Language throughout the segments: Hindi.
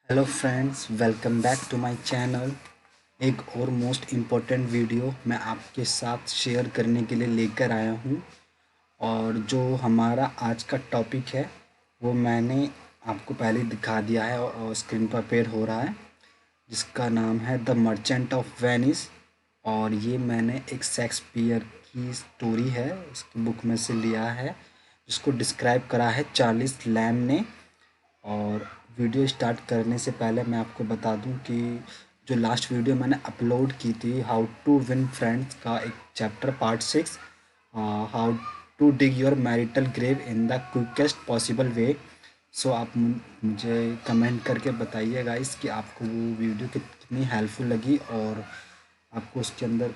Hello friends, welcome back to my channel. एक और मोस्ट इम्पोर्टेंट वीडियो मैं आपके साथ शेयर करने के लिए लेकर आया हूँ। और जो हमारा आज का टॉपिक है वो मैंने आपको पहले दिखा दिया है और स्क्रीन पर पेड़ हो रहा है, जिसका नाम है द मर्चेंट ऑफ वेनिस। और ये मैंने एक शेक्सपियर की स्टोरी है, इसकी बुक में से लिया है, जिसको डिस्क्राइब करा है चार्ल्स लैम ने। और वीडियो स्टार्ट करने से पहले मैं आपको बता दूं कि जो लास्ट वीडियो मैंने अपलोड की थी, हाउ टू विन फ्रेंड्स का एक chapter part 6, how to dig your marital grave in the quickest possible way. So आप मुझे कमेंट करके बताइए गाइस कि आपको वो वीडियो कितनी हेल्पफुल लगी और आपको उसके अंदर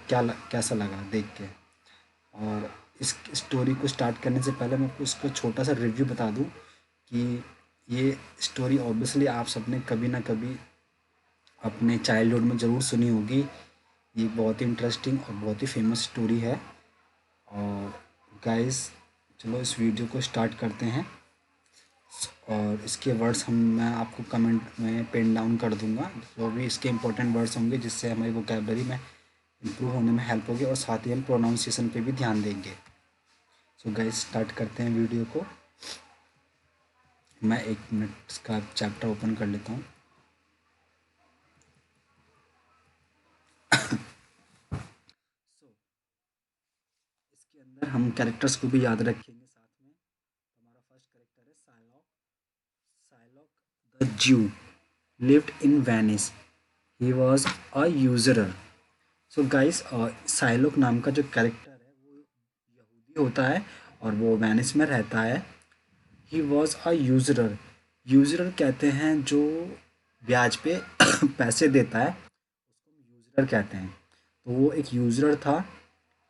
कैसा लगा देख के। और इस स्टोरी को स्टार्ट करने से पहले मैं आपको इसका छोटा सा रिव्यू बता दूं कि ये स्टोरी ऑब्वियसली आप सबने कभी ना कभी अपने चाइल्डहुड में ज़रूर सुनी होगी। ये बहुत ही इंटरेस्टिंग और बहुत ही फेमस स्टोरी है। और गाइस, चलो इस वीडियो को स्टार्ट करते हैं। और इसके वर्ड्स मैं आपको कमेंट में पेन डाउन कर दूंगा, जो भी इसके इंपॉर्टेंट वर्ड्स होंगे, जिससे हमारी वोकेबलरी में इम्प्रूव होने में हेल्प होगी और साथ ही हम प्रोनाउंसिएशन पे भी ध्यान देंगे। सो गाइस, स्टार्ट करते हैं वीडियो को। मैं 1 मिनट का चैप्टर ओपन कर लेता हूँ। इसके अंदर हम कैरेक्टर्स को भी याद रखेंगे साथ में। हमारा फर्स्ट कैरेक्टर है साइलॉक। साइलॉक द ज्यू lived in Venice. He was a usurer. So guys, साइलोक नाम का जो कैरेक्टर है वो यहूदी होता है और वो वेनिस में रहता है। He was a यूजरर। यूजरर कहते हैं जो ब्याज पे पैसे देता है, उसको हम यूजरर कहते हैं। तो वो एक यूजरर था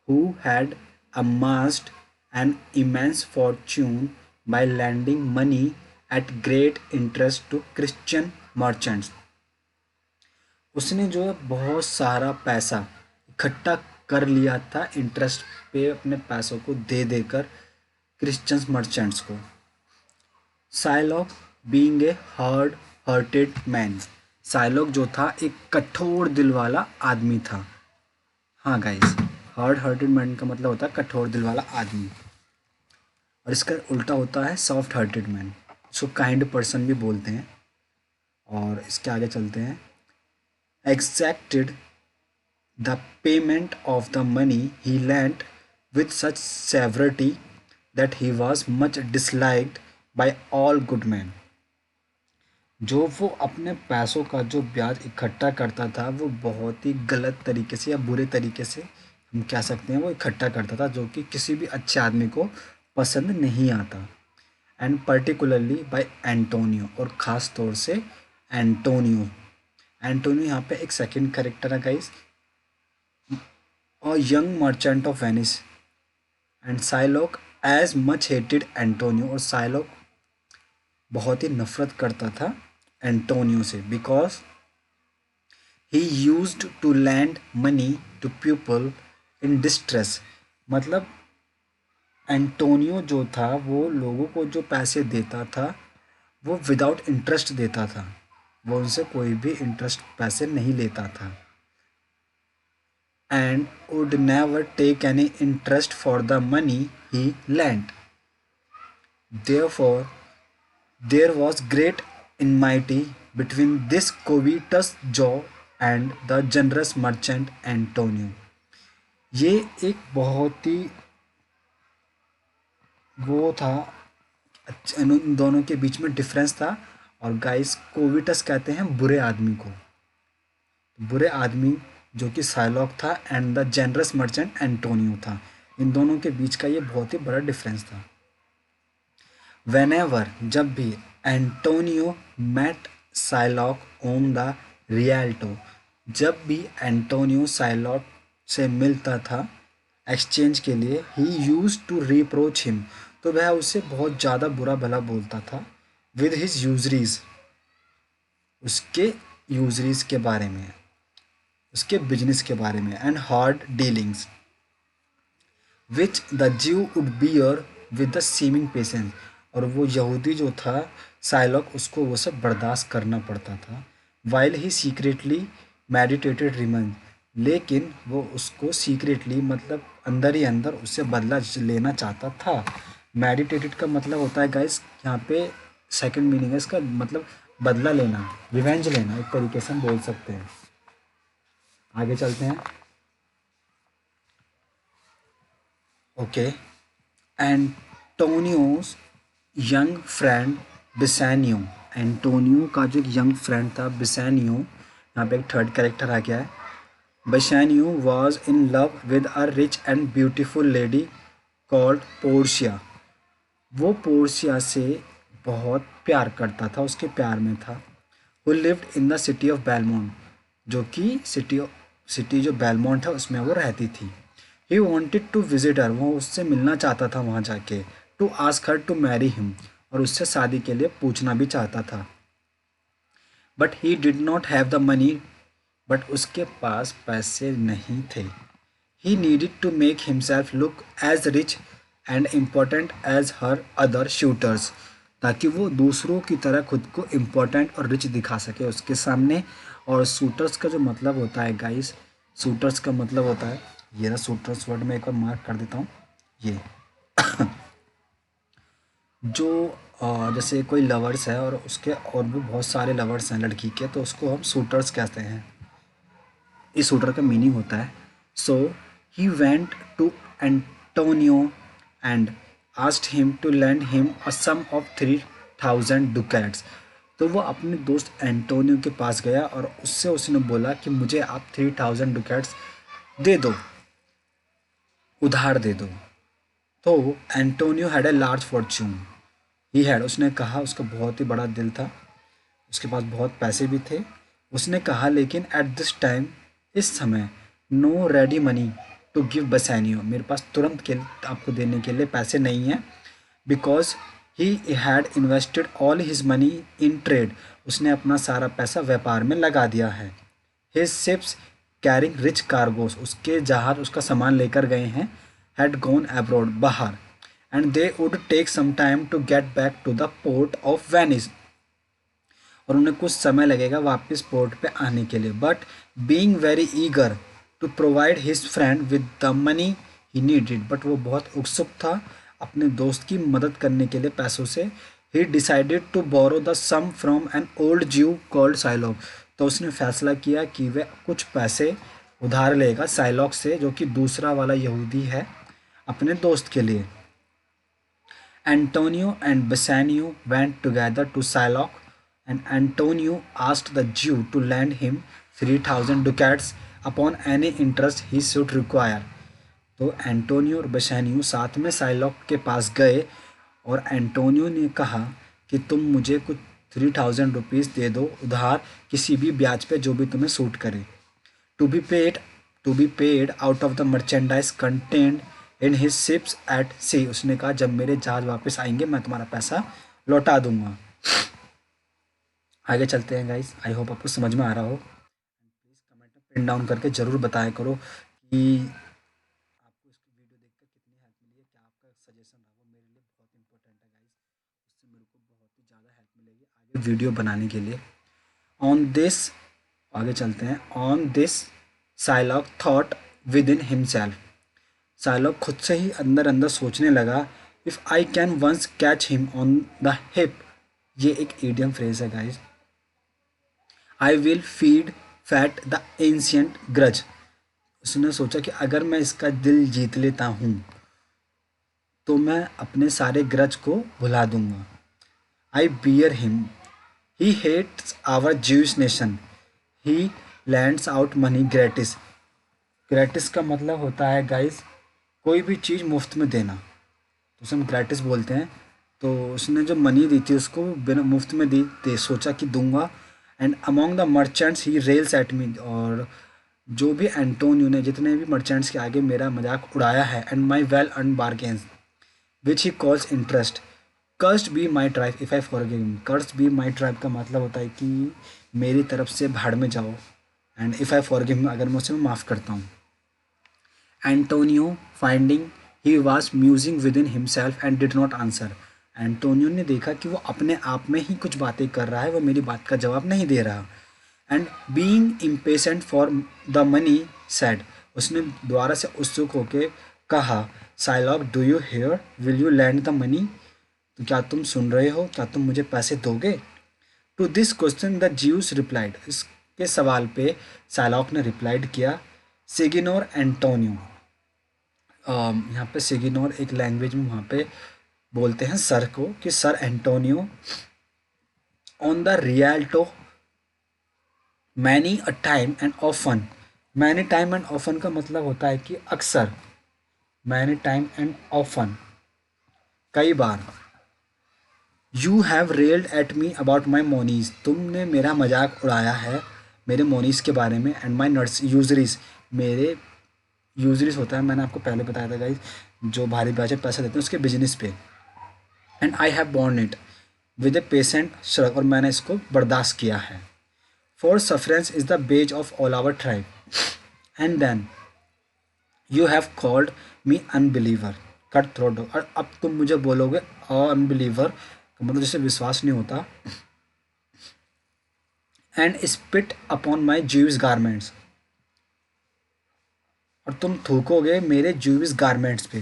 who had amassed an immense fortune by lending money at great interest to Christian merchants. उसने जो है बहुत सारा पैसा इकट्ठा कर लिया था इंटरेस्ट पे, अपने पैसों को दे देकर क्रिश्चियंस मर्चेंट्स को। Psylocke being a hard hearted man. Psylocke जो था एक कठोर दिल वाला आदमी था। हाँ गाइस, हार्ड हार्टेड मैन का मतलब होता है कठोर दिल वाला आदमी, और इसका उल्टा होता है सॉफ्ट हार्टेड मैन। इसको काइंड पर्सन भी बोलते हैं। और इसके आगे चलते हैं। exacted the payment of the money he lent with such severity that he was much disliked by all good men. जो वो अपने पैसों का जो ब्याज इकट्ठा करता था वो बहुत ही गलत तरीके से या बुरे तरीके से हम कह सकते हैं वो इकट्ठा करता था, जो कि किसी भी अच्छे आदमी को पसंद नहीं आता। एंड पर्टिकुलरली बाय एंटोनियो, और ख़ास तौर से एंटोनियो। एंटोनियो यहाँ पे एक सेकंड कैरेक्टर है guys, a young merchant of Venice, and Shylock as much hated Antonio, और साइलॉक बहुत ही नफरत करता था एंटोनियो से, because he used to lend money to people in distress. मतलब एंटोनियो जो था वो लोगों को जो पैसे देता था वो विदाउट इंटरेस्ट देता था, वो उनसे कोई भी इंटरेस्ट पैसे नहीं लेता था। And would never take any interest for the money he lent. Therefore, there was great enmity between this covetous Joe and the generous merchant Antonio. ये एक बहुत ही वो था, इन दोनों के बीच में डिफरेंस था। और गाइस, कोविटस कहते हैं बुरे आदमी को। बुरे आदमी जो कि साइलॉक था and the generous merchant Antonio था, इन दोनों के बीच का ये बहुत ही बड़ा डिफरेंस था। वेनेवर, जब भी Antonio met Shylock on the Rialto, जब भी एंटोनियो साइलॉक से मिलता था एक्सचेंज के लिए, ही यूज टू रिप्रोच हिम, तो वह उसे बहुत ज़्यादा बुरा भला बोलता था। विद हिज यूजरीज, उसके यूजरीज के बारे में, उसके बिजनेस के बारे में, and hard dealings which the Jew would bear with the seeming patience, और वो यहूदी जो था साइलॉक उसको वो सब बर्दाश्त करना पड़ता था। वाइल ही सीक्रेटली मेडिटेटेड रिमन, लेकिन वो उसको सीक्रेटली मतलब अंदर ही अंदर उससे बदला लेना चाहता था। मेडिटेटेड का मतलब होता है गाइस, यहाँ पे सेकंड मीनिंग है इसका, मतलब बदला लेना, रिवेंज लेना, एक तरीके से हम बोल सकते हैं। आगे चलते हैं। ओके। एंटोनियोस यंग फ्रेंड बिसानियो, एंटोनियो का जो यंग फ्रेंड था बिसानियो, यहाँ पे एक थर्ड कैरेक्टर आ गया है। Bassanio was in love with a rich and beautiful lady called Portia. वो पोर्शिया से बहुत प्यार करता था, उसके प्यार में था। वो lived in the city of Belmont, जो कि सिटी जो बेलमोंट है उसमें वो रहती थी। He wanted to visit her, वो उससे मिलना चाहता था वहाँ जाके। To ask her to marry him, और उससे शादी के लिए पूछना भी चाहता था। But he did not have the money, but उसके पास पैसे नहीं थे। He needed to make himself look as rich and important as her other suitors, ताकि वो दूसरों की तरह खुद को इम्पोर्टेंट और रिच दिखा सके उसके सामने। और शूटर्स का जो मतलब होता है गाइस, शूटर्स का मतलब होता है, ये ना शूटर्स वर्ड में एक बार मार्क कर देता हूँ, ये जो जैसे कोई लवर्स है और उसके और भी बहुत सारे लवर्स हैं लड़की के, तो उसको हम शूटर्स कहते हैं। इस शूटर का मीनिंग होता है। So he went to Antonio and asked him to lend him a sum of 3,000 ducats. तो वो अपने दोस्त एंटोनियो के पास गया और उससे उसने बोला कि मुझे आप 3,000 डुकैट्स दे दो, उधार दे दो। तो Antonio had a large Fortune, he had, उसने कहा, उसका बहुत ही बड़ा दिल था, उसके पास बहुत पैसे भी थे। उसने कहा लेकिन एट दिस टाइम, इस समय, no ready money to give Bassanio, मेरे पास तुरंत के आपको देने के लिए पैसे नहीं हैं। Because he had invested all his money in trade, उसने अपना सारा पैसा व्यापार में लगा दिया है। His ships carrying rich cargoes, उसके जहाज उसका सामान लेकर गए हैं, हैड गॉन अब्रॉड, बाहर, and they would take some time to get back to the port of Venice, और उन्हें कुछ समय लगेगा वापस पोर्ट पे आने के लिए। But being very eager to provide his friend with the money he needed, but वो बहुत उत्सुक था अपने दोस्त की मदद करने के लिए पैसों से। He decided to borrow the sum from an old Jew called Shylock, तो उसने फैसला किया कि वह कुछ पैसे उधार लेगा साइलॉक से, जो कि दूसरा वाला यहूदी है, अपने दोस्त के लिए। Antonio and Bassanio went together to Shylock, and Antonio asked the Jew to lend him 3,000 ducats upon any interest he should require. तो एंटोनियो और बसानियो साथ में साइलॉक के पास गए, और एंटोनियो ने कहा कि तुम मुझे कुछ 3,000 रुपीज़ दे दो उधार, किसी भी ब्याज पे जो भी तुम्हें सूट करे। To be paid to be paid out of the merchandise content in his ships at sea, उसने कहा जब मेरे जहाज वापस आएंगे मैं तुम्हारा पैसा लौटा दूंगा। आगे चलते हैं गाइस, आई होप आपको समझ में आ रहा हो। प्लीज़ कमेंट में पिन डाउन करके ज़रूर बताया करो कि आपको इसकी वीडियो देखकर कितनी हेल्प मिली है, क्या आपका सजेशन रहा, वो मेरे लिए बहुत इंपॉर्टेंट है गाइस, उससे मेरे को बहुत ही ज़्यादा हेल्प मिलेगी आगे वीडियो बनाने के लिए। ऑन दिस, आगे चलते हैं। On this Shylock thought within himself, Shylock खुद से ही अंदर अंदर सोचने लगा, if I can once catch him on the hip, ये एक ईडियम फ्रेज है guys, I will feed fat the ancient grudge. उसने सोचा कि अगर मैं इसका दिल जीत लेता हूँ तो मैं अपने सारे ग्रज को भुला दूंगा। I bear him, he hates our Jewish nation, he lends out money gratis. Gratis का मतलब होता है गाइस कोई भी चीज़ मुफ्त में देना, तो उसे हम ग्रेटिस बोलते हैं। तो उसने जो मनी दी थी उसको बिना मुफ्त में दी, दे सोचा कि दूंगा। And among the merchants he rails eight me, और जो भी एंटोनियो ने जितने भी मर्चेंट्स के आगे मेरा मजाक उड़ाया है, and my well earn bargains which he calls interest, cursed be my tribe if I forgive him. Cursed be my tribe का मतलब होता है कि मेरी तरफ से भाड़ में जाओ, and if I forgive him, अगर मैं उसे माफ़ करता हूँ। Antonio finding he was musing within himself and did not answer, Antonio ने देखा कि वो अपने आप में ही कुछ बातें कर रहा है, वो मेरी बात का जवाब नहीं दे रहा। And being impatient for the money said, उसने दोबारा से उत्सुक होकर कहा, Shylock do you hear, will you lend the money, तो क्या तुम सुन रहे हो, क्या तुम मुझे पैसे दोगे? To this question the Jews replied, इसके सवाल पे साइलॉक ने रिप्लाइड किया, सिगिनोर एंटोनियो। यहाँ पे सिगिनोर एक लैंग्वेज में वहाँ पे बोलते हैं सर को, कि sir Antonio, on the Rialto many a time and often, many time and often का मतलब होता है कि अक्सर, मैनी टाइम एंड ऑफन, कई बार। You have railed at me about my moneys, तुमने मेरा मजाक उड़ाया है मेरे मोनीज के बारे में, एंड माई नर्स यूजरीज, मेरे यूजरीज होता है, मैंने आपको पहले बताया था गाइज, जो भारी ब्याज पैसा देते हैं उसके बिजनेस पे। And I have borne it with a patient shrug, और मैंने इसको बर्दाश्त किया है। For sufferance is the badge of all our tribe, and then you have called me unbeliever, cut throat, और अब तुम मुझे बोलोगे अनबिलीवर, मतलब जैसे विश्वास नहीं होता। And spit upon my Jewish garments, और तुम थूकोगे मेरे ज्यूइश गारमेंट्स पे।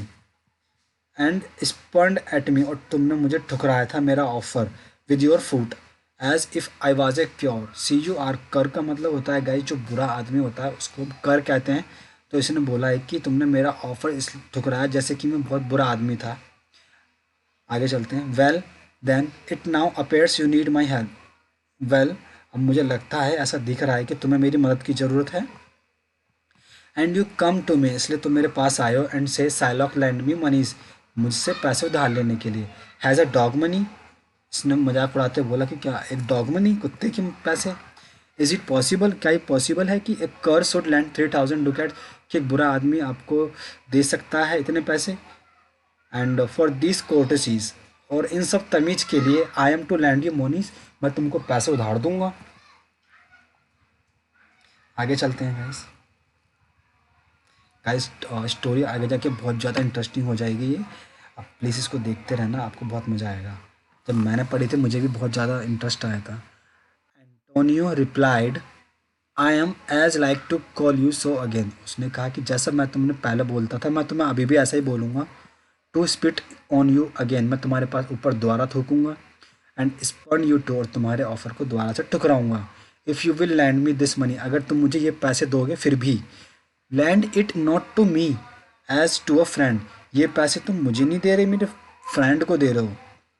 एंड स्पन्ड एट मी, और तुमने मुझे ठुकराया था मेरा offer, with your foot as if I was a cur, C U R, cur का मतलब होता है गाइस जो बुरा आदमी होता है उसको कर कहते हैं। तो इसने बोला है कि तुमने मेरा ऑफर इस ठुकराया जैसे कि मैं बहुत बुरा आदमी था। आगे चलते हैं। Well then it now appears you need my help, well अब मुझे लगता है, ऐसा दिख रहा है कि तुम्हें मेरी मदद की ज़रूरत है। And you come to me, इसलिए तुम मेरे पास आए हो, एंड से साइलॉक लैंड मी मनीज, मुझसे पैसे उधार लेने के लिए। हैज़ अ डॉग मनी, इसने मजाक उड़ाते हुए बोला कि क्या एक डॉग मनी, कुत्ते के पैसे। इज़ इट पॉसिबल, क्या ये पॉसिबल है कि एक कर शुड लैंड 3000 डुकेट, कि एक बुरा आदमी आपको दे सकता है इतने पैसे। एंड फॉर दिस कोर्टसीज, और इन सब तमीज़ के लिए, I am to lend you moneys, मैं तुमको पैसे उधार दूंगा। आगे चलते हैं गाइस। गाइस स्टोरी आगे जाके बहुत ज़्यादा इंटरेस्टिंग हो जाएगी ये, आप प्लीज़ इसको देखते रहना, आपको बहुत मज़ा आएगा। जब मैंने पढ़ी थी मुझे भी बहुत ज़्यादा इंटरेस्ट आया था। Antonio replied, I am as like to call you so again, उसने कहा कि जैसा मैं तुमने पहले बोलता था मैं तुम्हें अभी भी ऐसा ही बोलूँगा। To spit on you again, मैं तुम्हारे पास ऊपर दोबारा थूकूंगा। एंड स्पर्न यू टू, और तुम्हारे ऑफर को दोबारा से ठुकराऊंगा। If you will lend me this money, अगर तुम मुझे ये पैसे दोगे फिर भी। Lend it not to me as to a friend, ये पैसे तुम मुझे नहीं दे रहे, मेरे फ्रेंड को दे रहे हो,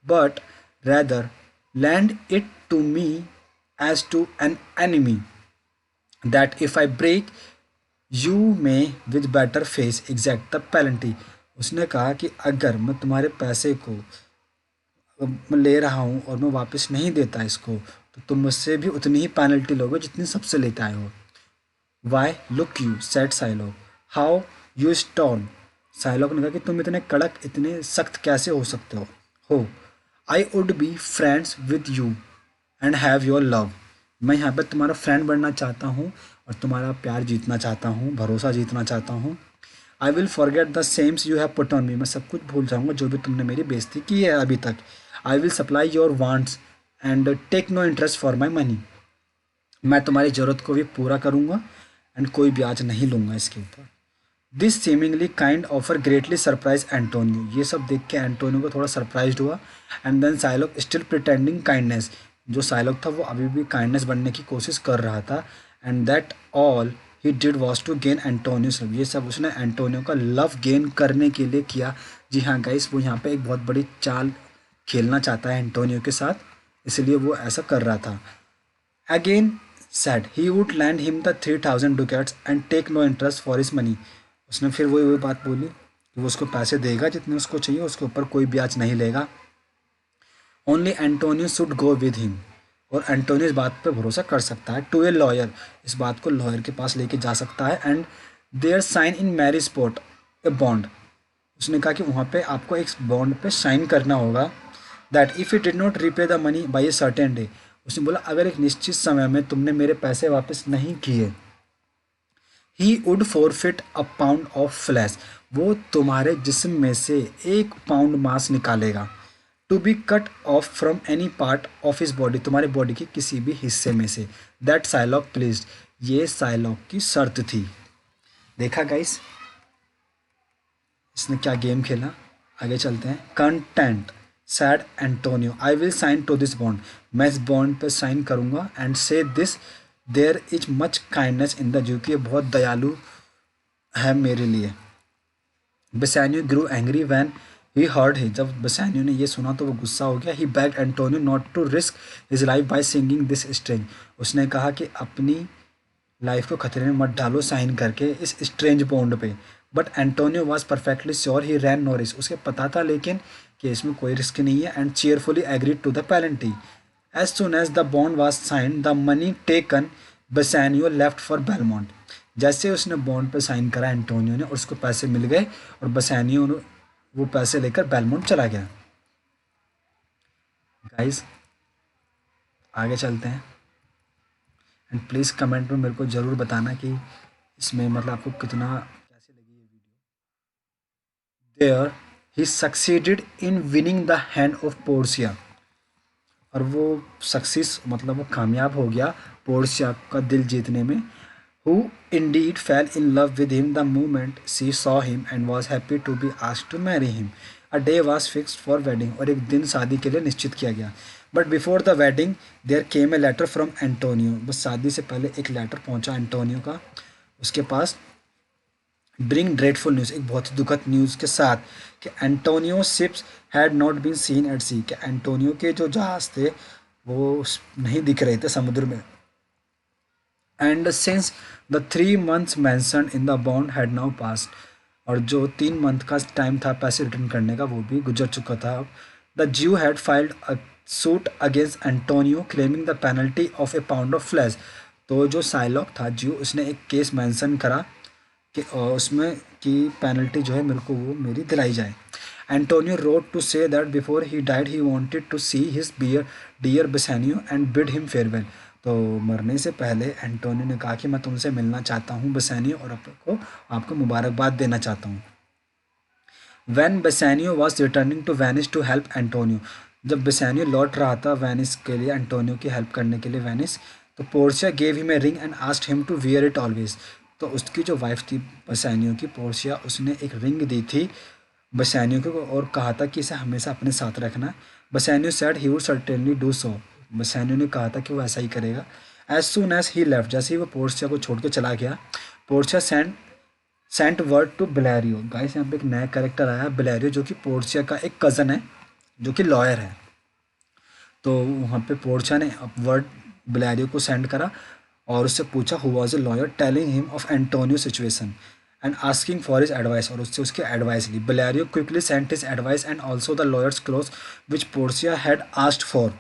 but rather lend it to me as to an enemy, that if I break you may with better face exact the penalty. उसने कहा कि अगर मैं तुम्हारे पैसे को मैं ले रहा हूँ और मैं वापस नहीं देता इसको, तो तुम मुझसे भी उतनी ही पेनल्टी लोगे जितनी सबसे लेते आए हो। Why look you said Shylock, how you storm, Shylock ने कहा कि तुम इतने कड़क, इतने सख्त कैसे हो सकते हो। I would be friends with you and have your love, मैं यहाँ पर तुम्हारा फ्रेंड बनना चाहता हूँ और तुम्हारा प्यार जीतना चाहता हूँ, भरोसा जीतना चाहता हूँ। I will forget the shames you have put on me, मैं सब कुछ भूल जाऊँगा जो भी तुमने मेरी बेइज्जती की है अभी तक। I will supply your wants and take no interest for my money, मैं तुम्हारी ज़रूरत को भी पूरा करूँगा एंड कोई ब्याज नहीं लूँगा इसके ऊपर। This seemingly kind offer greatly surprise Antonio, ये सब देख के एंटोनियो को थोड़ा सरप्राइज हुआ। And then Shylock still pretending kindness, जो साइलॉक था वो अभी भी काइंडनेस बनने की कोशिश कर रहा था। And that all he did was to gain Antonio's love, ये सब उसने एंटोनियो का लव गेन करने के लिए किया। जी हाँ गाइस, वो यहाँ पे एक बहुत बड़ी चाल खेलना चाहता है एंटोनियो के साथ, इसलिए वो ऐसा कर रहा था। Again said he would lend him the 3000 ducats and take no interest for his money, उसने फिर वही वही बात बोली कि वो उसको पैसे देगा जितने उसको चाहिए, उसके ऊपर कोई ब्याज नहीं लेगा। Only Antonio should go with him, और एंटोनियो इस बात पर भरोसा कर सकता है। टू ए लॉयर, इस बात को लॉयर के पास लेके जा सकता है। And there sign in marriage spot a bond, उसने कहा कि वहाँ पे आपको एक बॉन्ड पे साइन करना होगा। That if you did not repay the money by a certain day, उसने बोला अगर एक निश्चित समय में तुमने मेरे पैसे वापस नहीं किए, he would forfeit a pound of flesh, वो तुम्हारे जिस्म में से 1 पाउंड मांस निकालेगा। To be cut off from any part of his body, तुम्हारे बॉडी के किसी भी हिस्से में से। दैट साइलॉक प्लीज, ये साइलॉक की शर्त थी। देखा गाइस इसने क्या गेम खेला। आगे चलते हैं। Content said Antonio, I will sign to this bond, मैं इस बॉन्ड पे साइन करूंगा। And say this there is much kindness in the Jew, कि बहुत दयालु है मेरे लिए। Bassanio grew angry when he heard he, जब बेसानियो ने ये सुना तो वो गुस्सा हो गया। He begged Antonio not to risk his life by signing this strange, उसने कहा कि अपनी लाइफ को खतरे में मत डालो साइन करके इस स्ट्रेंज बॉन्ड पे। But Antonio was perfectly sure he ran no risk, उसके पता था लेकिन कि इसमें कोई रिस्क नहीं है। And cheerfully agreed to the penalty. As soon as the bond was sign the money taken, Bassanio left for Belmont, जैसे उसने बॉन्ड पे साइन करा एंटोनियो ने और उसको पैसे मिल गए और बेसानियो ने वो पैसे लेकर बेलमोंट चला गया। गाइस आगे चलते हैं। एंड प्लीज़ कमेंट में मेरे को ज़रूर बताना कि इसमें मतलब आपको कितना कैसी लगी ये video. There he succeeded in winning the hand of Portia, और वो सक्सेस मतलब वो कामयाब हो गया पोर्सिया का दिल जीतने में। Who indeed fell in love with him the moment she saw him and was happy to be asked to marry him. A day was fixed for wedding, और एक दिन शादी के लिए निश्चित किया गया। But before the wedding there came a letter from Antonio, बस शादी से पहले एक लेटर पहुंचा एंटोनियो का उसके पास। ब्रिंग ड्रेडफुल न्यूज़, एक बहुत ही दुखद न्यूज़ के साथ कि Antonio ships had not been seen at sea, कि एंटोनियो के जो जहाज़ थे वो नहीं दिख रहे थे समुद्र में। And since the 3 months mentioned in the bond had now passed, और जो 3 month का टाइम था पैसे रिटर्न करने का वो भी गुजर चुका था। द ज्यू had filed a suit against Antonio claiming the penalty of a pound of flash, तो जो साइलॉक था ज्यू उसने एक केस मेंशन करा कि उसमें कि पेनल्टी जो है मेरे को वो मेरी दिलाई जाए। Antonio wrote to say that before he died he wanted to see his dear Bassanio and bid him farewell, तो मरने से पहले एंटोनियो ने कहा कि मैं तुमसे मिलना चाहता हूँ बेसानियो, और आपको मुबारकबाद देना चाहता हूँ। When Bassanio was returning to Venice to help Antonio, जब बेसानियो लौट रहा था वेनिस के लिए एंटोनियो की हेल्प करने के लिए वेनिस, तो Portia gave him a ring and asked him to wear it always, तो उसकी जो वाइफ थी बेसानियो की पोर्शिया उसने एक रिंग दी थी बेसानियो को और कहा था कि इसे हमेशा अपने साथ रखना। Bassanio said he would certainly do so, Bassanio ने कहा था कि वो ऐसा ही करेगा। As soon as he left, जैसे ही वो पोर्शिया को छोड़ के चला गया, Portia sent word to Bellario. Guys यहाँ पे एक नया कैरेक्टर आया बेलेरियो, जो कि पोर्शिया का एक कज़न है जो कि लॉयर है। तो वहाँ पे पोर्शिया ने वर्ड बेलेरियो को सेंड करा और उससे पूछा who was a lawyer, telling him of Antonio situation and asking for his advice, और उससे उसकी एडवाइस ली। Bellario quickly sent his advice and also the lawyers clothes which Portia had asked for,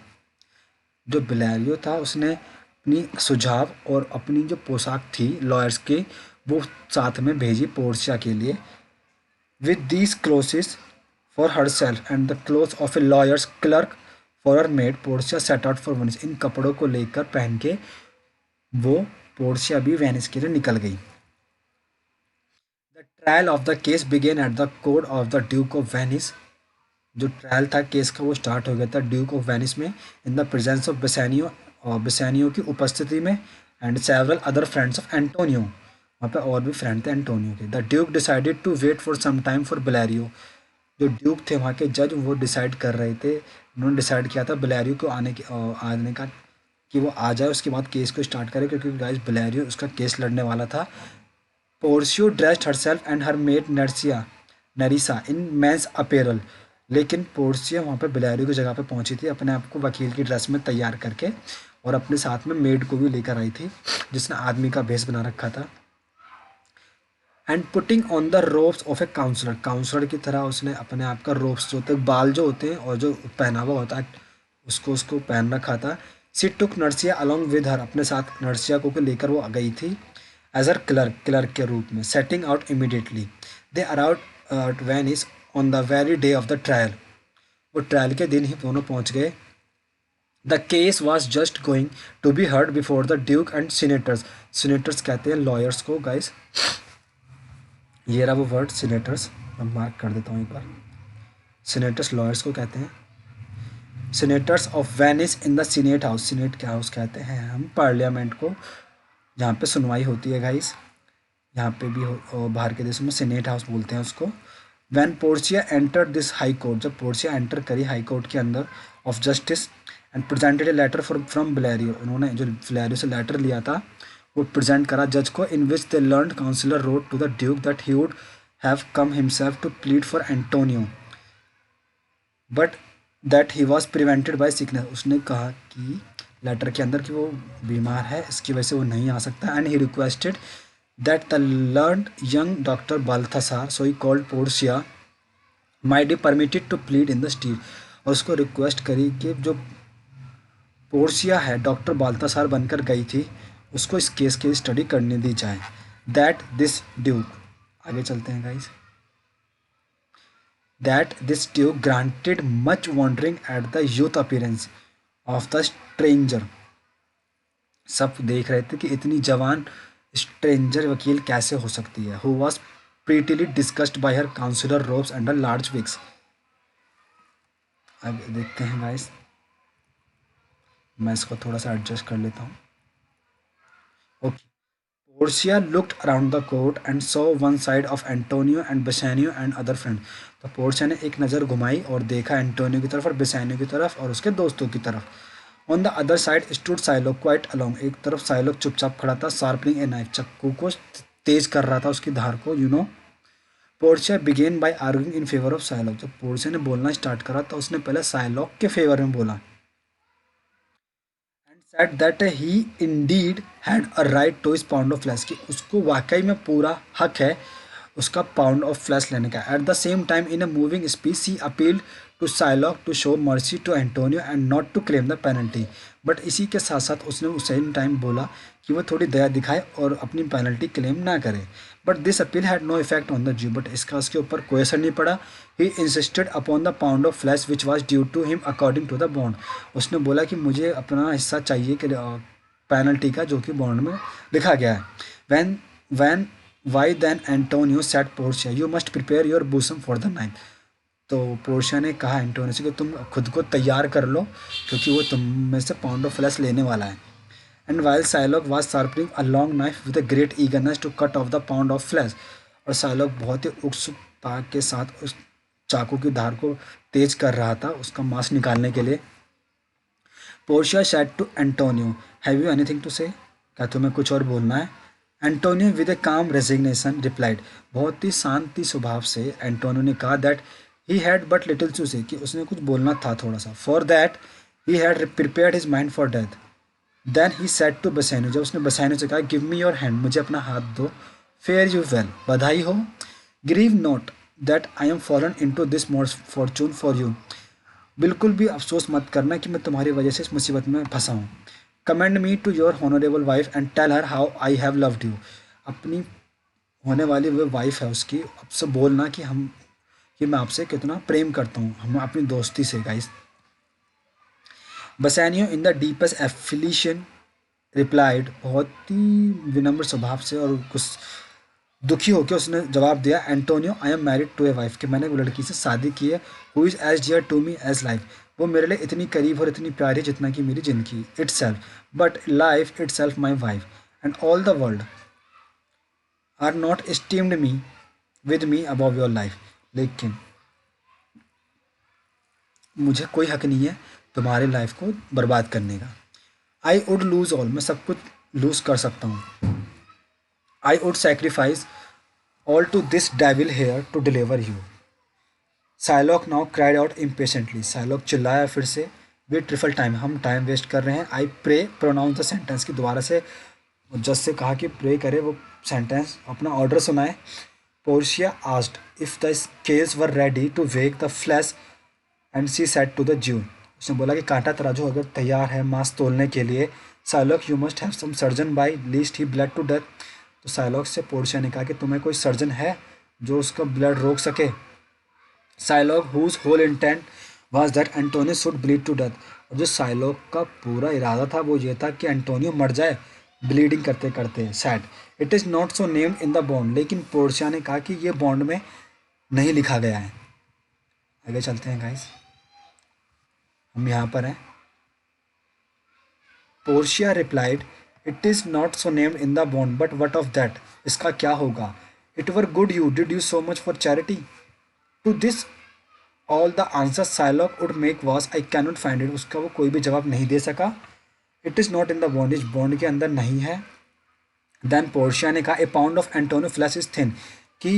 जो बेलेरियो था उसने अपनी सुझाव और अपनी जो पोशाक थी लॉयर्स की वो साथ में भेजी पोर्शिया के लिए। With these clothes for herself and the cloth of a lawyer's clerk for her maid, Portia set out for Venice, इन कपड़ों को लेकर पहन के वो पोर्शिया भी वेनिस के लिए निकल गई। The trial of the case began at the court of the duke of Venice, जो ट्रायल था केस का वो स्टार्ट हो गया था ड्यूक ऑफ वेनिस में in the presence of Bassanio, और बेसानियो की उपस्थिति में, and several other friends of Antonio, वहाँ पे और भी फ्रेंड थे एंटोनियो के। The duke decided to wait for some time for Bellario, जो ड्यूक थे वहाँ के जज वो डिसाइड कर रहे थे, उन्होंने डिसाइड किया था बेलेरियो को आने का कि वो आ जाए उसके बाद केस को स्टार्ट करे, क्योंकि गाइस बेलेरियो उसका केस लड़ने वाला था। Portia dressed herself and her maid Nerissa in men's apparel, लेकिन पोर्शिया वहाँ पे बेलेरियो की जगह पे पहुँची थी अपने आप को वकील की ड्रेस में तैयार करके, और अपने साथ में मेड को भी लेकर आई थी जिसने आदमी का भेष बना रखा था। And putting on the robes of a counsellor, counsellor की तरह उसने अपने आप का रोब्स जो होते हैं बाल जो होते हैं और जो पहनावा होता है उसको पहन रखा था। सी टुक नर्सिया अलॉन्ग विद हर, अपने साथ नर्सिया को लेकर वो आ गई थी एज हर क्लर्क के रूप में। Setting out immediately they around Venice on the very day of the trial, वो ट्रायल के दिन ही दोनों पहुंच गए। The case was just going to be heard before the duke and senators, senators कहते हैं लॉयर्स को गाइस, ये रहा वो वर्ड सीनेटर्स, मैं मार्क कर देता हूँ एक बार। सीनेटर्स लॉयर्स को कहते हैं। Senators of Venice in the senate house. Senate क्या हाउस कहते हैं हम पार्लियामेंट को, जहाँ पे सुनवाई होती है गाइस। यहाँ पे भी और बाहर के देशों में सीनेट हाउस बोलते हैं उसको। When Portia enter this high court, जब पोर्सिया एंटर करी हाई कोर्ट के अंदर of justice and presented a letter from Bellario, उन्होंने जो ब्लैरियो से लेटर लिया था वो प्रेजेंट करा जज को, in which the learned counsellor wrote to the duke that he would have come himself to plead for Antonio but that he was prevented by sickness. उसने कहा कि लेटर के अंदर कि वो बीमार है, इसकी वजह से वो नहीं आ सकता। And he requested that the learned young doctor Balthasar, so he called Portia, might be permitted to plead in the stead. और उसको रिक्वेस्ट करी कि जो पोर्सिया है डॉक्टर बाल्थासार बनकर गई थी, उसको इस केस की स्टडी करने दी जाए। दैट दिस ड्यूक, आगे चलते हैं guys, that this duke granted much wondering at the youth appearance of the stranger। सब देख रहे थे कि इतनी जवान स्ट्रेंजर वकील कैसे हो सकती है। who was prettily discussed by her counselor robes and a large wigs। अब देखते हैं गाइस, मैं इसको थोड़ा सा एडजस्ट कर लेता हूँ। Okay, Portia looked around the court and saw one side of Antonio and Bassanio and other friends। तो पोर्शिया ने एक नज़र घुमाई और देखा एंटोनियो की तरफ और बेसानियो की तरफ और उसके दोस्तों की तरफ। On the other side stood Shylock quite alone, एक तरफ साइलोक चुपचाप खड़ा था, शार्पनिंग ए नाइफ, चक्कू को तेज कर रहा था, उसकी धार को, you know. Portia began by arguing in favour of Shylock, जब पोर्शिया ने बोलना स्टार्ट करा तो उसने पहले साइलोक के फेवर में बोला। said that he indeed had a right to his pound of flesh, कि उसको वाकई में पूरा हक है उसका पाउंड ऑफ फ्लैश लेने का। At the same time in a moving speech he appealed to Shylock to show mercy to Antonio and not to claim the penalty. But इसी के साथ साथ उसने उस सेम टाइम बोला कि वो थोड़ी दया दिखाए और अपनी पेनल्टी क्लेम ना करे। But this appeal had no effect on the Jew, but इसका उसके ऊपर कोई असर नहीं पड़ा। He insisted upon the pound of flesh which was due to him according to the bond. उसने बोला कि मुझे अपना हिस्सा चाहिए कि पेनल्टी का, जो कि बॉन्ड में लिखा गया है। When when why then Antonio said Portia, you must prepare your bosom for the night. तो पोर्शिया ने कहा एंटोनियो से कि तुम खुद को तैयार कर लो क्योंकि वो तुम में से पाउंड ऑफ फ्लैश लेने वाला है। And while Shylock was sharpening a long knife with a great eagerness to cut off the pound of flesh, और साइलॉक बहुत ही उत्सुकता के साथ उस चाकू की धार को तेज कर रहा था उसका मांस निकालने के लिए। Portia said to Antonio, have you anything to say, क्या तुम्हें कुछ और बोलना है। एंटोनियो विद ए काम रेजिग्नेशन रिप्लाइड, बहुत ही शांति स्वभाव से एंटोनियो ने कहा that he had but little to say, कि उसने कुछ बोलना था थोड़ा सा। For that he had prepared his mind for death. Then he said to Bassanio, जब उसने बसैनियो से कहा गिव मी योर हैंड, मुझे अपना हाथ दो, फेयर यू वेल, बधाई हो, grieve not that I am fallen into this fortune for you, बिल्कुल भी अफसोस मत करना कि मैं तुम्हारी वजह से इस मुसीबत में फंसा हूँ। Commend me to your honourable wife and tell her how I have loved you, अपनी होने वाली वो वाइफ है उसकी, अब से बोलना कि मैं आपसे कितना प्रेम करता हूँ, हम अपनी दोस्ती से guys. Bassanio in the deepest affiliation replied, बहुत ही विनम्र स्वभाव से और कुछ दुखी होकर उसने जवाब दिया, Antonio I am married to a wife, कि मैंने वो लड़की से शादी की है, who is as dear to me as life, वो मेरे लिए इतनी करीब और इतनी प्यारी जितना कि मेरी ज़िंदगी itself, but life itself my wife and all the world are not esteemed me with me above your life, लेकिन मुझे कोई हक नहीं है तुम्हारी लाइफ को बर्बाद करने का। आई वुड लूज ऑल, मैं सब कुछ लूज कर सकता हूँ। I would sacrifice all to this devil here to deliver you. Shylock now cried out impatiently, Shylock चिल्लाया फिर से, वे ट्रिफल टाइम, हम टाइम वेस्ट कर रहे हैं। I pray pronounce the sentence, की दोबारा से जज से कहा कि प्रे करे, वो सेंटेंस अपना ऑर्डर सुनाए। Portia asked if the scales were ready to weigh the flesh and she said to the Jew, उसने बोला कि कांटा तराजू अगर तैयार है मांस तोलने के लिए, Shylock you must have some surgeon by least he blood to death. तो साइलॉक से पोर्शिया ने कहा कि तुम्हें कोई सर्जन है जो उसका ब्लड रोक सके। Shylock whose whole intent was that Antonio should bleed to death, और जो साइलॉक का पूरा इरादा था वो ये था कि एंटोनियो मर जाए ब्लीडिंग करते करते। Sad it is not so named in the bond, लेकिन पोर्शिया ने कहा कि ये बॉन्ड में नहीं लिखा गया है। आगे चलते हैं गाइस। हम यहाँ पर हैं। Portia replied, it is not so named in the bond, but what of that, इसका क्या होगा? It were good you did you so much for charity. To this all the answer Shylock would make was I can not find it, उसका वो कोई भी जवाब नहीं दे सका। It is not in the bond, इस बॉन्ड के अंदर नहीं है। देन पोर्शिया ने कहा ए pound of Antonio flash is thin, कि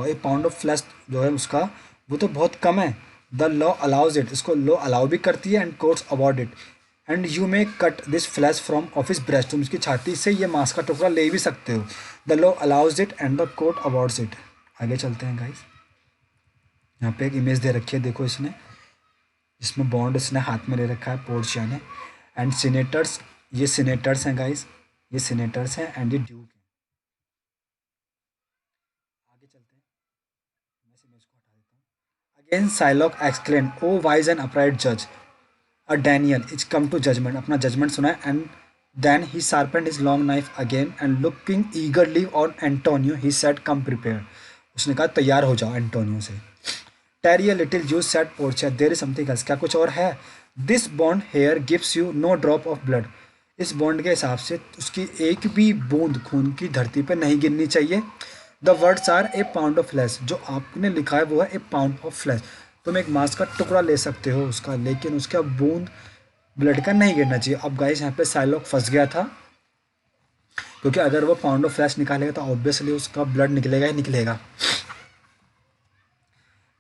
ए पाउंड ऑफ फ्लैश जो है उसका वो तो बहुत कम है। द लॉ अलाउज इट, इसको लॉ अलाउ भी करती है, and courts about it, and you may cut this flash from office breast, तुम इसकी छाती से ये मांस का टुकड़ा ले भी सकते हो। The law allows it and the court abouts it. आगे चलते हैं गाइस। यहाँ पे एक इमेज दे रखी है, देखो इसने, इसमें बॉन्ड इसने हाथ में ले रखा है पोर्शिया ने, एंड सीनेटर्स, ये सीनेटर्स हैं गाइस, ये सीनेटर्स हैं एंड ये ड्यूक हैं। आगे चलते हैं, मैं इस इमेज को हटा देता हूँ। Again Shylock exclaim, O wise and upright जज, a Daniel is come to judgment, अपना जजमेंट सुना है। And then he sharpened his long knife again and looking eagerly on Antonio he said come prepare, उसने कहा तैयार हो जाओ एंटोनियो से। Tarry a little Jew said Portia, there is something else, क्या कुछ और है? This bond here gives you no drop of blood, इस बॉन्ड के हिसाब से उसकी एक भी बूंद खून की धरती पर नहीं गिरनी चाहिए। The words are a pound of flesh, जो आपने लिखा है वो है ए पाउंड ऑफ फ्लैश, तुम एक मांस का टुकड़ा ले सकते हो उसका, लेकिन उसका बूंद ब्लड का नहीं गिरना चाहिए। अब गाइस यहाँ पे साइलॉक फंस गया था, क्योंकि अगर वो पाउंड ऑफ फ्लैश निकालेगा तो ऑब्वियसली उसका ब्लड निकलेगा ही निकलेगा।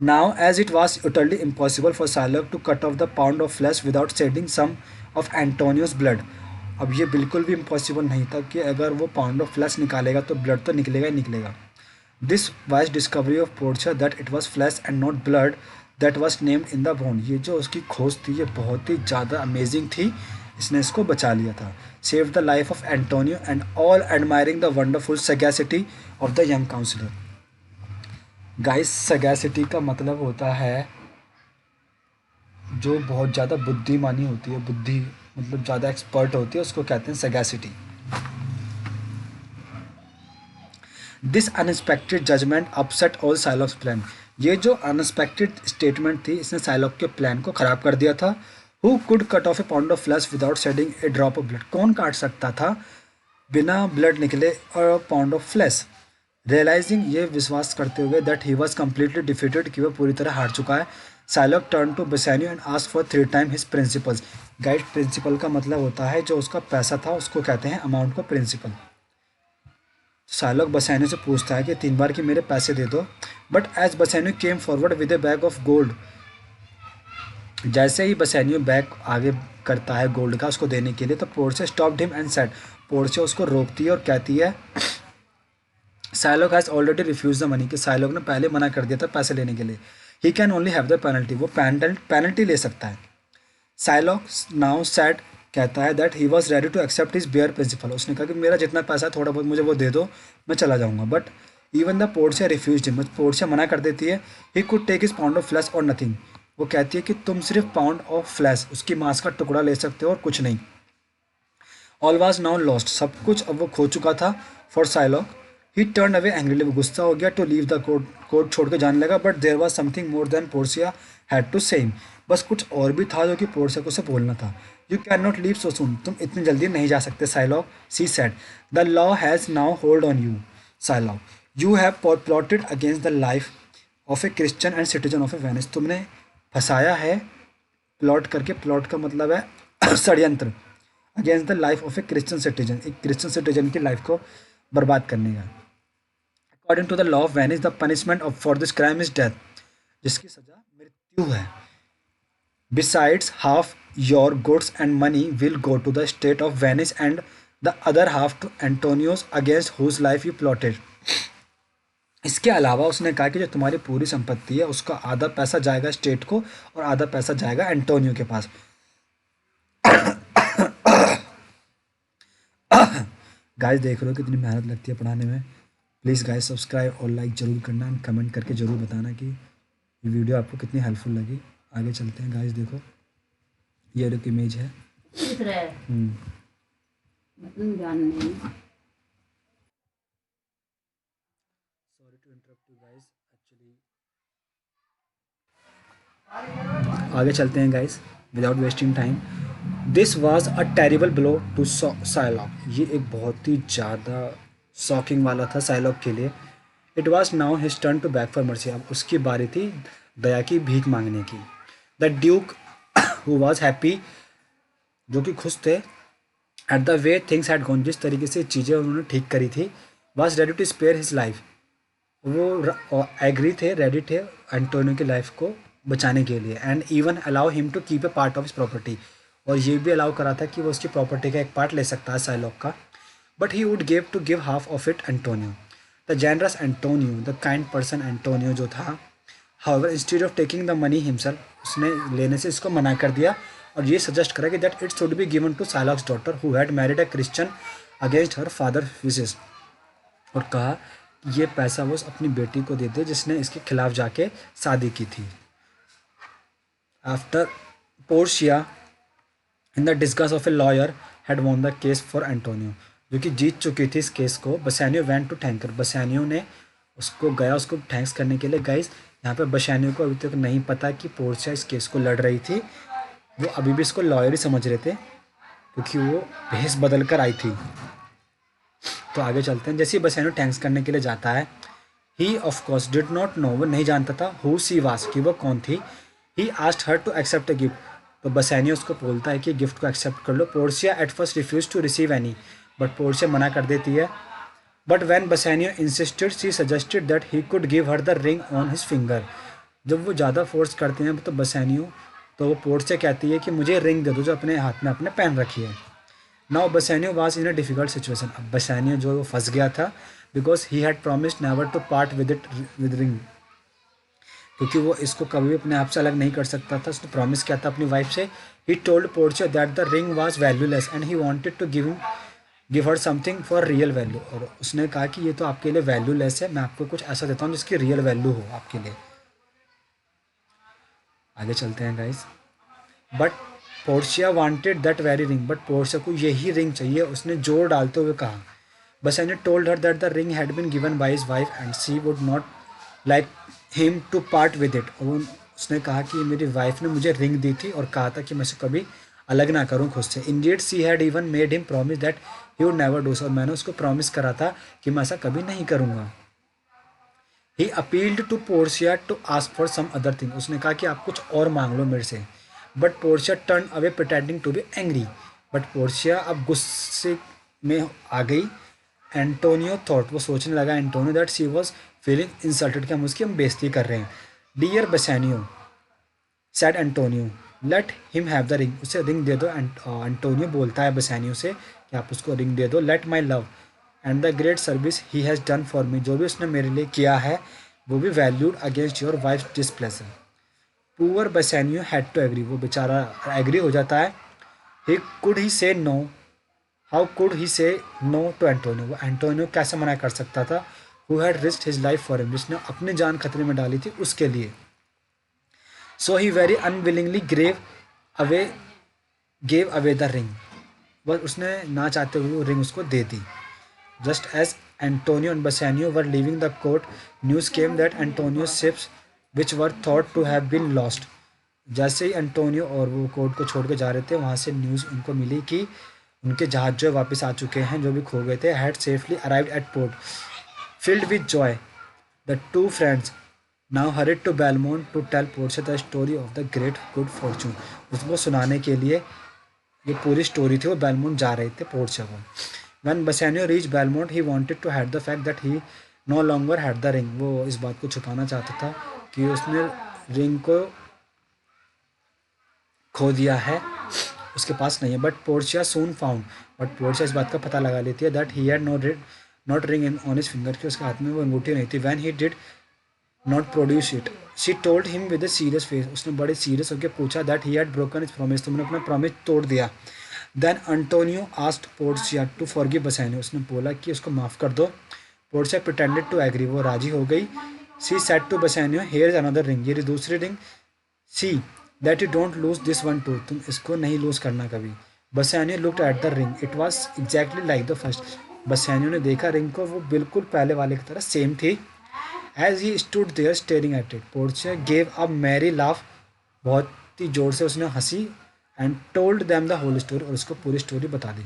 Now, as it was utterly impossible for Shylock to cut off the pound of flesh without shedding some of Antonio's blood, अब ये बिल्कुल भी इम्पॉसिबल नहीं था कि अगर वो पाउंड ऑफ फ्लैश निकालेगा तो ब्लड तो निकलेगा ही निकलेगा। This wise discovery of Portia that it was flash and not blood that was named in the bone, ये जो उसकी खोज थी ये बहुत ही ज़्यादा अमेजिंग थी, इसने इसको बचा लिया था। Save the life of Antonio and all admiring the wonderful sagacity of the young counsellor. Guys sagacity का मतलब होता है जो बहुत ज़्यादा बुद्धिमानी होती है, बुद्धि मतलब ज़्यादा एक्सपर्ट होती है, उसको कहते हैं sagacity. This unexpected judgment upset all Shylock's plan, ये जो अनएक्सपेक्टेड स्टेटमेंट थी इसने साइलॉक के प्लान को ख़राब कर दिया था। Who could cut off a pound of flesh without shedding a drop of blood, कौन काट सकता था बिना ब्लड निकले और पाउंड ऑफ फ्लैश। रियलाइजिंग, ये विश्वास करते हुए that he was completely defeated, कि वह पूरी तरह हार चुका है, Shylock turn to Bassanio and ask for 3 time his principals. Guys principal का मतलब होता है जो उसका पैसा था उसको कहते हैं अमाउंट को प्रिंसिपल। साइलॉक बसैनियो से पूछता है कि 3 बार कि मेरे पैसे दे दो, but as Bassanio came forward with a bag of gold, जैसे ही बसैनियो बैग आगे करता है गोल्ड का उसको देने के लिए, तो Portia stopped him and said, Portia उसको रोकती है और कहती है Shylock has already refuse the money, कि साइलॉक ने पहले मना कर दिया था पैसे लेने के लिए। He can only have the penalty, वो पेनल्टी ले सकता है। साइलॉक नाउ सैड, कहता है that he was ready to accept his bare principal, उसने कहा कि मेरा जितना पैसा है थोड़ा बहुत मुझे वो दे दो, मैं चला जाऊंगा। But even the Portia refuse him, Portia मना कर देती है। He could take his pound of flesh और नथिंग, वो कहती है कि तुम सिर्फ पाउंड ऑफ फ्लैश उसकी मांस का टुकड़ा ले सकते हो और कुछ नहीं। ऑल वाज नाउ लॉस्ट, सब कुछ अब वो खो चुका था for Shylock. He turn away angrily, वो गुस्सा हो गया, to leave the court, court छोड़ के जाने लगा। But there was something more than Portia had to say him, बस कुछ और भी था जो कि पोर्शिया को उसे बोलना था। You can not leave so soon, तुम इतनी जल्दी नहीं जा सकते Shylock, she said. The law has now hold on you Shylock, you have plotted against the life of a Christian and citizen of a Venice, तुमने फंसाया है, प्लॉट करके, प्लॉट का मतलब है षड्यंत्र, against the life of a Christian citizen, एक क्रिश्चियन सिटीजन की लाइफ को बर्बाद करने का। According to the law of Venice the punishment of for this crime is death, जिसकी सजा मृत्यु है। Besides half your goods and money will go to the state of Venice and the other half to Antonio's against whose life you plotted. इसके अलावा उसने कहा कि जो तुम्हारी पूरी संपत्ति है उसका आधा पैसा जाएगा स्टेट को और आधा पैसा जाएगा एंटोनियो के पास। गाइस देख रहे हो कितनी मेहनत लगती है पढ़ाने में। प्लीज़ गाइस सब्सक्राइब और लाइक ज़रूर करना एंड कमेंट करके ज़रूर बताना कि ये वीडियो आपको कितनी हेल्पफुल लगी। आगे चलते हैं गाइस, देखो ये एक इमेज है। Sorry to interrupt you guys, actually आगे चलते हैं guys. Without wasting time, this was a terrible blow to Shylock. ये एक बहुत ही ज़्यादा शॉकिंग वाला था साइलॉक के लिए। It was now his turn to back for mercy. अब उसकी बारी थी दया की भीख मांगने की। The duke who was happy, जो कि खुश थे, at the way things had gone, जिस तरीके से चीज़ें उन्होंने ठीक करी थी, was ready to spare his life. वो एग्री थे, रेडी थे एंटोनियो की लाइफ को बचाने के लिए, and even allow him to keep A part of his property, और ये भी अलाउ करा था कि वो उसकी प्रॉपर्टी का एक पार्ट ले सकता है साइलॉक का, but he would give half of it Antonio. The generous Antonio, the kind person Antonio जो था, however instead of taking the money himself, उसने लेने से इसको मना कर दिया और ये सजेस्ट करा कि that it should be given to Shylock's daughter who had married a Christian against her father wishes, और कहा कि ये पैसा वो अपनी बेटी को दे दे जिसने इसके खिलाफ जाके शादी की थी। After Portia in the disguise of a lawyer had won the case for Antonio, जो कि जीत चुकी थी इस केस को, बसानियो वेंट टू थैंकर, बसानियो ने उसको गया उसको थैंक्स करने के लिए। गाइस यहाँ पे बसानियो को अभी तक नहीं पता कि पोर्शिया इस केस को लड़ रही थी, वो अभी भी इसको लॉयर ही समझ रहे थे क्योंकि वो भेस बदल कर आई थी। तो आगे चलते हैं। जैसे ही बसानियो थैंक्स करने के लिए जाता है, he of course did not know, वो नहीं जानता था हु सी वास, कि वो कौन थी। He asked her to accept a gift, तो बसानियो उसको बोलता है कि गिफ्ट को एक्सेप्ट कर लो। Portia at first refuse to receive any, but Portia मना कर देती है। But when Bassanio insisted she suggested that he could give her the ring on his finger, जब वो ज़्यादा फोर्स करते हैं तो बसानियो, तो वो पोर्शिया कहती है कि मुझे रिंग दे दो जो अपने हाथ में अपने पहन रखी है। Now Bassanio was in a difficult situation, अब बसानियो जो वो फंस गया था, because he had promised never to part with it with ring, क्योंकि वो इसको कभी भी अपने आप से अलग नहीं कर सकता था, उसने प्रॉमिस किया था अपनी वाइफ से। He told Portia that the ring was valueless and he wanted to give her something for real value, और उसने कहा कि ये तो आपके लिए वैल्यूलेस है, मैं आपको कुछ ऐसा देता हूँ जिसकी रियल वैल्यू हो आपके लिए। आगे चलते हैं guys. But Portia wanted that very ring, but Portia को यही रिंग चाहिए, उसने जोर डालते हुए कहा। Bassanio told her that the ring had been given by his wife and she would not like him to part with it, और उसने कहा कि मेरी वाइफ ने मुझे रिंग दी थी और कहा था कि मैं इसे कभी अलग ना करूं खुद से। Indeed she had even made him promise that he would never do so, और मैंने उसको प्रॉमिस करा था कि मैं ऐसा कभी नहीं करूंगा। He appealed to Portia to ask for some other thing, उसने कहा कि आप कुछ और मांग लो मेरे से। But Portia turn away pretending to be angry, but Portia अब गुस्से में आ गई। एंटोनियो थॉट, वो सोचने लगा Antonio that she was feeling insulted, कि हम बेइज्जती कर रहे हैं। Dear Bassanio said Antonio let him have the ring, उसे रिंग दे दो। एंटोनियो बोलता है बसानियो से कि आप उसको रिंग दे दो। Let my love and the great service he has done for me, जो भी उसने मेरे लिए किया है वो भी valued against your wife displeasure. Poor Bassanio had to agree, वो बेचारा एग्री हो जाता है। He could he say no, how could he say no to Antonio, वो एंटोनियो कैसे मना कर सकता था, who had risked his life for him, जिसने अपनी जान खतरे में डाली थी उसके लिए। So he very unwillingly away gave away the ring, बस उसने ना चाहते हुए वो रिंग उसको दे दी। Just as Antonio and Bassanio were leaving the court, news came that Antonio ships which were thought to have been lost, जैसे ही एंटोनियो और वो कोर्ट को छोड़ के जा रहे थे, वहाँ से न्यूज़ उनको मिली कि उनके जहाज जो है वापस आ चुके हैं, जो भी खो गए थे, had safely arrived at port. Filled with joy the two friends now hurried to Belmont to tell Portia the story of the great good fortune, उसको सुनाने के लिए जो पूरी स्टोरी थी वो बेलमोंट जा रहे थे पोर्शिया को। When Bassanio reach Belmont he wanted to hide the fact that he no longer had the ring, वो इस बात को छुपाना चाहता था कि उसने रिंग को खो दिया है, उसके पास नहीं है। But Portia soon found, but Portia इस बात का पता लगा लेती है that he had not ring in on his finger, कि उसके हाथ में वो अंगूठी नहीं थी। When he did not produce it she told him with a serious face, उसने बड़े सीरियस होकर पूछा that he had broken his promise, तुमने अपना प्रॉमिस तोड़ दिया। Then Antonio asked Portia to forgive बसानियो, उसने बोला कि उसको माफ़ कर दो। पोर्शिया प्रिटेंडेड टू एग्री, वो राजी हो गई। She said to Bassanio here is another ring, ये दूसरी ring, see that you don't lose this one too, तुम इसको नहीं लूज करना कभी। Bassanio looked at the ring, it was exactly like the first, Bassanio ने देखा रिंग को, वो बिल्कुल पहले वाले की तरह सेम थी। As he stood there staring at it, Portia gave a merry laugh, बहुत ही जोर से उसने हंसी and told them the whole story, और उसको पूरी स्टोरी बता दी।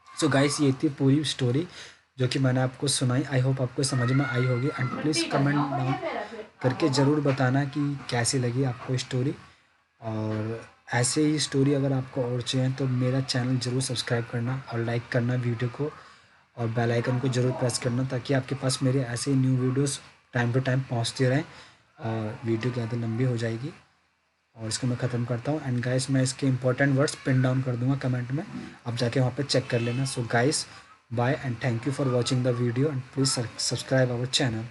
सो गाइस ये थी पूरी स्टोरी जो कि मैंने आपको सुनाई। आई होप आपको समझ में आई होगी, एंड प्लीज़ कमेंट डाउन करके ज़रूर बताना कि कैसी लगी आपको स्टोरी। और ऐसे ही स्टोरी अगर आपको और चाहिए तो मेरा चैनल ज़रूर सब्सक्राइब करना और लाइक करना वीडियो को, और बेल आइकन को ज़रूर प्रेस करना, ताकि आपके पास मेरे ऐसे ही new videos time to time पहुंचते रहें। और वीडियो ज़्यादा लंबी हो जाएगी, और इसको मैं ख़त्म करता हूँ। एंड गाइस मैं इसके इंपॉर्टेंट वर्ड्स पिन डाउन कर दूंगा कमेंट में, आप जाके वहाँ पे चेक कर लेना। So guys bye and thank you for watching the video, and please subscribe our channel.